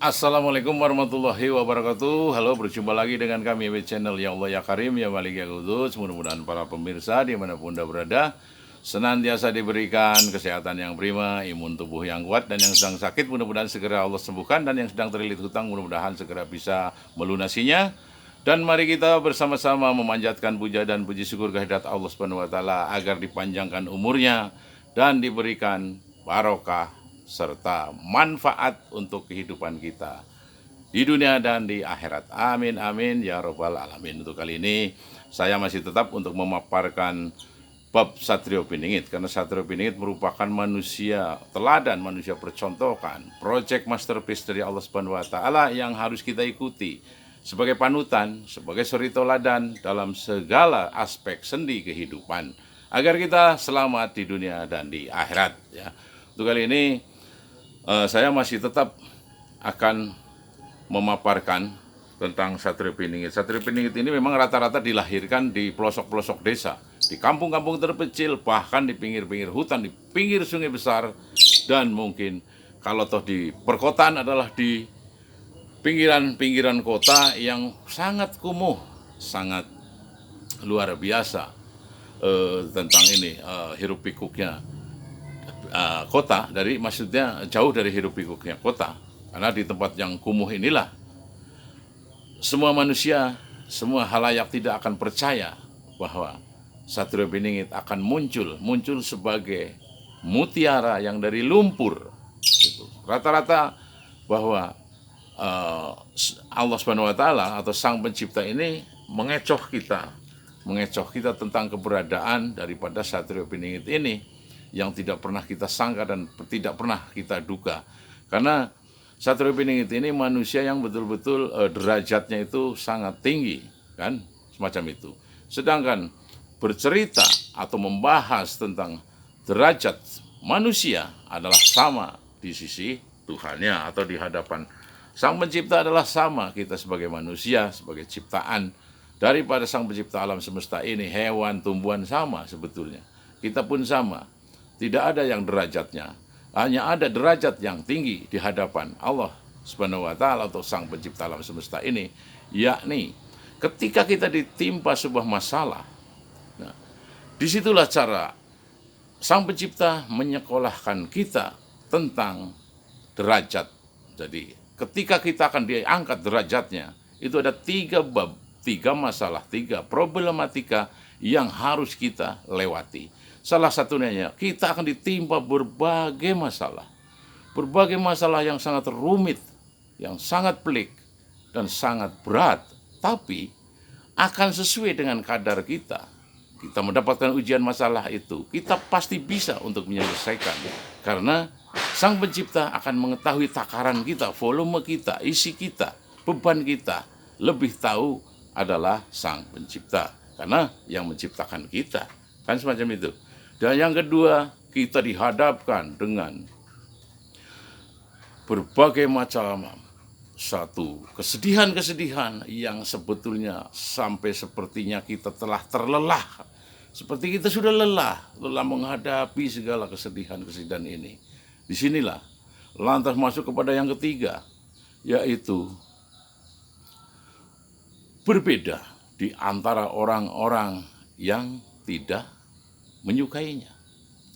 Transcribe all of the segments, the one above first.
Assalamualaikum warahmatullahi wabarakatuh. Halo, berjumpa lagi dengan kami di channel Ya Allah Ya Karim Ya Malik Ya Kudus. Mudah-mudahan para pemirsa dimanapun Anda berada senantiasa diberikan kesehatan yang prima, imun tubuh yang kuat, dan yang sedang sakit mudah-mudahan segera Allah sembuhkan, dan yang sedang terlilit hutang mudah-mudahan segera bisa melunasinya. Dan mari kita bersama-sama memanjatkan puja dan puji syukur kehadirat Allah Subhanahu wa taala agar dipanjangkan umurnya dan diberikan barokah serta manfaat untuk kehidupan kita di dunia dan di akhirat. Amin amin ya robbal alamin. Untuk kali ini saya masih tetap untuk memaparkan bab Satrio Piningit, karena Satrio Piningit merupakan manusia teladan, manusia percontohan, project masterpiece dari Allah Subhanahu wa taala yang harus kita ikuti sebagai panutan, sebagai suri teladan dalam segala aspek sendi kehidupan agar kita selamat di dunia dan di akhirat ya. Untuk kali ini saya masih tetap akan memaparkan tentang Satrio Piningit. Satrio Piningit ini memang rata-rata dilahirkan di pelosok-pelosok desa, di kampung-kampung terpencil, bahkan di pinggir-pinggir hutan, di pinggir sungai besar, dan mungkin kalau toh di perkotaan adalah di pinggiran-pinggiran kota yang sangat kumuh, sangat luar biasa tentang ini hiruk pikuknya kota, dari maksudnya jauh dari hiruk pikuknya kota, karena di tempat yang kumuh inilah semua manusia, semua halayak tidak akan percaya bahwa Satrio Piningit akan muncul sebagai mutiara yang dari lumpur. Gitu. Rata-rata bahwa Allah Subhanahu wa taala atau Sang Pencipta ini mengecoh kita tentang keberadaan daripada Satrio Piningit ini yang tidak pernah kita sangka dan tidak pernah kita duga. Karena Satrio Piningit ini manusia yang betul-betul derajatnya itu sangat tinggi, kan? Semacam itu. Sedangkan bercerita atau membahas tentang derajat manusia adalah sama di sisi Tuhannya atau di hadapan Sang Pencipta adalah sama. Kita sebagai manusia, sebagai ciptaan daripada Sang Pencipta alam semesta ini, hewan, tumbuhan sama sebetulnya. Kita pun sama. Tidak ada yang derajatnya. Hanya ada derajat yang tinggi di hadapan Allah Subhanahu wa taala atau Sang Pencipta alam semesta ini, yakni ketika kita ditimpa sebuah masalah. Nah, disitulah cara Sang Pencipta menyekolahkan kita tentang derajat. Jadi ketika kita akan diangkat derajatnya, itu ada 3 bab, 3 masalah, 3 problematika yang harus kita lewati. Salah satunya, kita akan ditimpa berbagai masalah. Berbagai masalah yang sangat rumit, yang sangat pelik, dan sangat berat. Tapi akan sesuai dengan kadar kita. Kita mendapatkan ujian masalah itu, kita pasti bisa untuk menyelesaikan. Karena Sang Pencipta akan mengetahui takaran kita, volume kita, isi kita, beban kita. Lebih tahu adalah Sang Pencipta, karena yang menciptakan kita. Kan semacam itu. Dan yang kedua, kita dihadapkan dengan berbagai macam satu kesedihan-kesedihan yang sebetulnya sampai sepertinya kita telah terlelah. Seperti kita sudah lelah menghadapi segala kesedihan-kesedihan ini. Disinilah lantas masuk kepada yang ketiga, yaitu berbeda di antara orang-orang yang tidak menyukainya.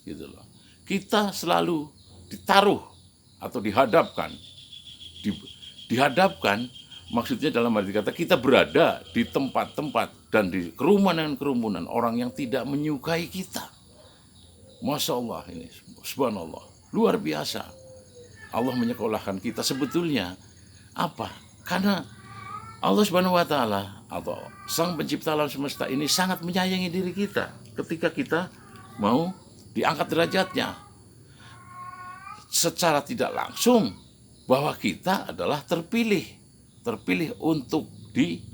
Gitu loh. Kita selalu ditaruh atau dihadapkan, maksudnya dalam arti kata kita berada di tempat-tempat dan di kerumunan-kerumunan orang yang tidak menyukai kita. Masya Allah, ini subhanallah, luar biasa. Allah menyekolahkan kita sebetulnya apa? Karena Allah Subhanahu wa taala atau Sang Pencipta alam semesta ini sangat menyayangi diri kita ketika kita mau diangkat derajatnya. Secara tidak langsung bahwa kita adalah terpilih untuk diangkat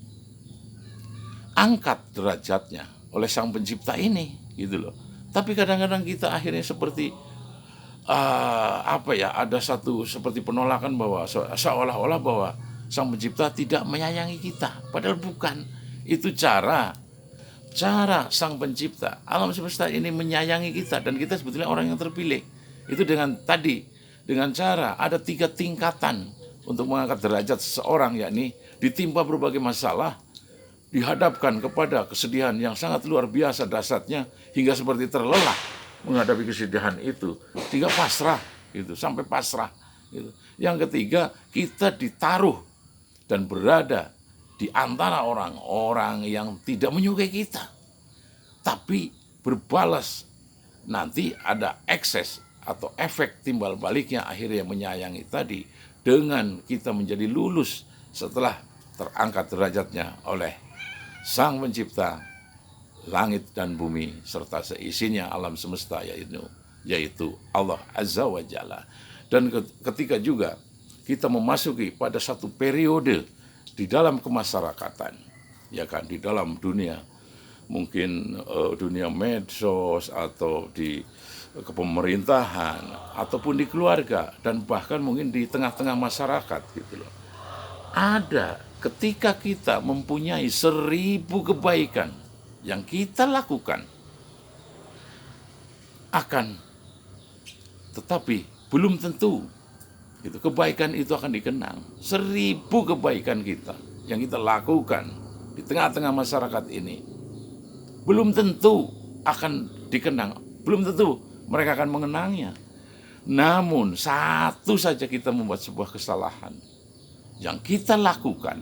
derajatnya oleh Sang Pencipta ini, gitu loh. Tapi kadang-kadang kita akhirnya seperti ada satu seperti penolakan bahwa seolah-olah bahwa Sang Pencipta tidak menyayangi kita, padahal bukan. Itu cara Sang Pencipta alam semesta ini menyayangi kita, dan kita sebetulnya orang yang terpilih. Itu dengan cara ada 3 tingkatan untuk mengangkat derajat seseorang, yakni ditimpa berbagai masalah, dihadapkan kepada kesedihan yang sangat luar biasa dahsyatnya hingga seperti terlelap menghadapi kesedihan itu, sehingga pasrah gitu, sampai pasrah gitu. Yang ketiga, kita ditaruh dan berada di antara orang-orang yang tidak menyukai kita, tapi berbalas nanti ada ekses atau efek timbal baliknya, akhirnya menyayangi tadi dengan kita menjadi lulus setelah terangkat derajatnya oleh Sang Pencipta langit dan bumi serta seisinya alam semesta, yaitu Allah Azza wa Jalla. Dan ketika juga kita memasuki pada satu periode di dalam kemasyarakatan, ya kan, di dalam dunia mungkin dunia medsos atau di kepemerintahan ataupun di keluarga dan bahkan mungkin di tengah-tengah masyarakat gitu loh. Ada ketika kita mempunyai 1000 kebaikan yang kita lakukan akan, tetapi belum tentu itu kebaikan itu akan dikenang. 1000 kebaikan kita yang kita lakukan di tengah-tengah masyarakat ini belum tentu akan dikenang, belum tentu mereka akan mengenangnya. Namun satu saja kita membuat sebuah kesalahan yang kita lakukan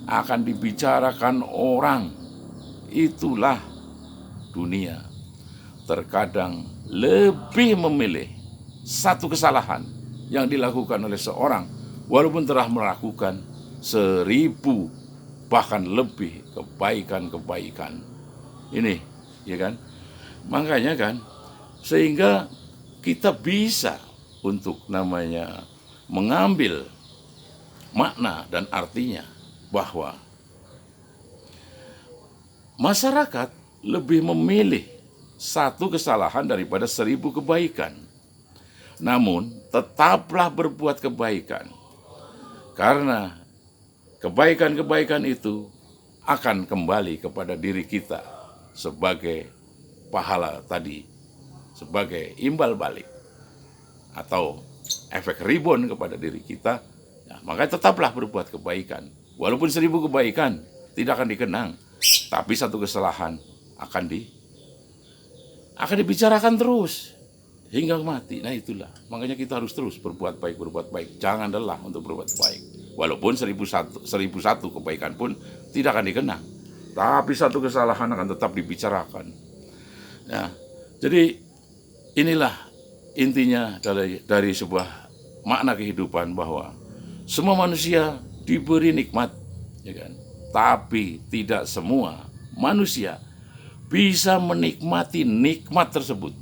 akan dibicarakan orang. Itulah dunia terkadang lebih memilih satu kesalahan yang dilakukan oleh seorang walaupun telah melakukan 1000 bahkan lebih kebaikan-kebaikan ini, ya kan? Makanya kan, sehingga kita bisa untuk namanya mengambil makna dan artinya bahwa masyarakat lebih memilih satu kesalahan daripada 1000 kebaikan. Namun tetaplah berbuat kebaikan, karena kebaikan-kebaikan itu akan kembali kepada diri kita sebagai pahala tadi, sebagai imbal balik atau efek rebound kepada diri kita. Nah, makanya tetaplah berbuat kebaikan. Walaupun 1000 kebaikan tidak akan dikenang, tapi satu kesalahan akan dibicarakan terus hingga mati. Nah itulah, makanya kita harus terus berbuat baik. Jangan lelah untuk berbuat baik. Walaupun 1001 kebaikan pun tidak akan dikenang, tapi satu kesalahan akan tetap dibicarakan. Nah, jadi inilah intinya dari sebuah makna kehidupan, bahwa semua manusia diberi nikmat, ya kan? Tapi tidak semua manusia bisa menikmati nikmat tersebut.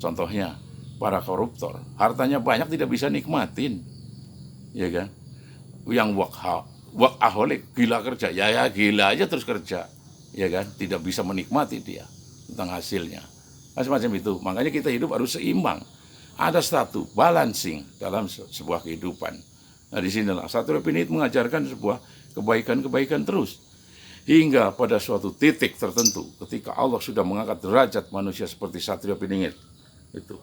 Contohnya para koruptor, hartanya banyak tidak bisa nikmatin, ya kan? Yang workaholic, gila kerja, ya gila aja terus kerja, ya kan? Tidak bisa menikmati dia tentang hasilnya. Nah, semacam itu. Makanya kita hidup harus seimbang. Ada satu balancing dalam sebuah kehidupan. Nah, di sinilah Satrio Piningit mengajarkan sebuah kebaikan-kebaikan terus. Hingga pada suatu titik tertentu, ketika Allah sudah mengangkat derajat manusia seperti Satrio Piningit, itu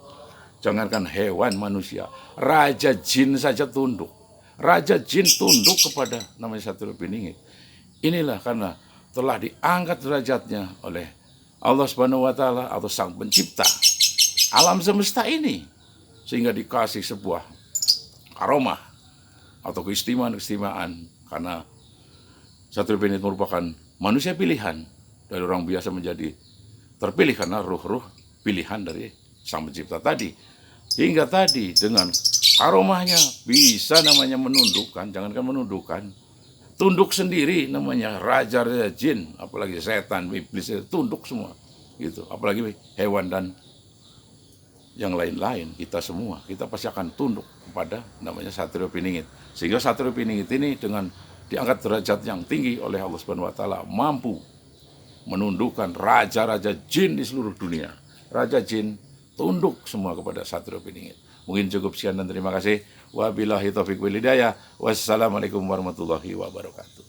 jangankan hewan, manusia, raja jin saja tunduk. Raja jin tunduk kepada namanya Satrio Piningit. Inilah karena telah diangkat derajatnya oleh Allah Subhanahu wa Ta'ala atau Sang Pencipta alam semesta ini, sehingga dikasih sebuah aroma atau keistimewaan, karena Satrio Piningit merupakan manusia pilihan dari orang biasa menjadi terpilih karena ruh-ruh pilihan dari Sang Pencipta tadi. Hingga tadi dengan aromanya bisa namanya menundukkan, jangankan menundukkan, tunduk sendiri namanya raja-raja jin, apalagi setan, iblis, tunduk semua gitu. Apalagi hewan dan yang lain-lain, kita semua, kita pasti akan tunduk kepada namanya Satrio Piningit. Sehingga Satrio Piningit ini dengan diangkat derajat yang tinggi oleh Allah Subhanahu wa Ta'ala mampu menundukkan raja-raja jin di seluruh dunia. Raja jin tunduk semua kepada Satrio Piningit. Mungkin cukup sekian dan terima kasih. Wabillahi taufiq wal hidayah. Wassalamualaikum warahmatullahi wabarakatuh.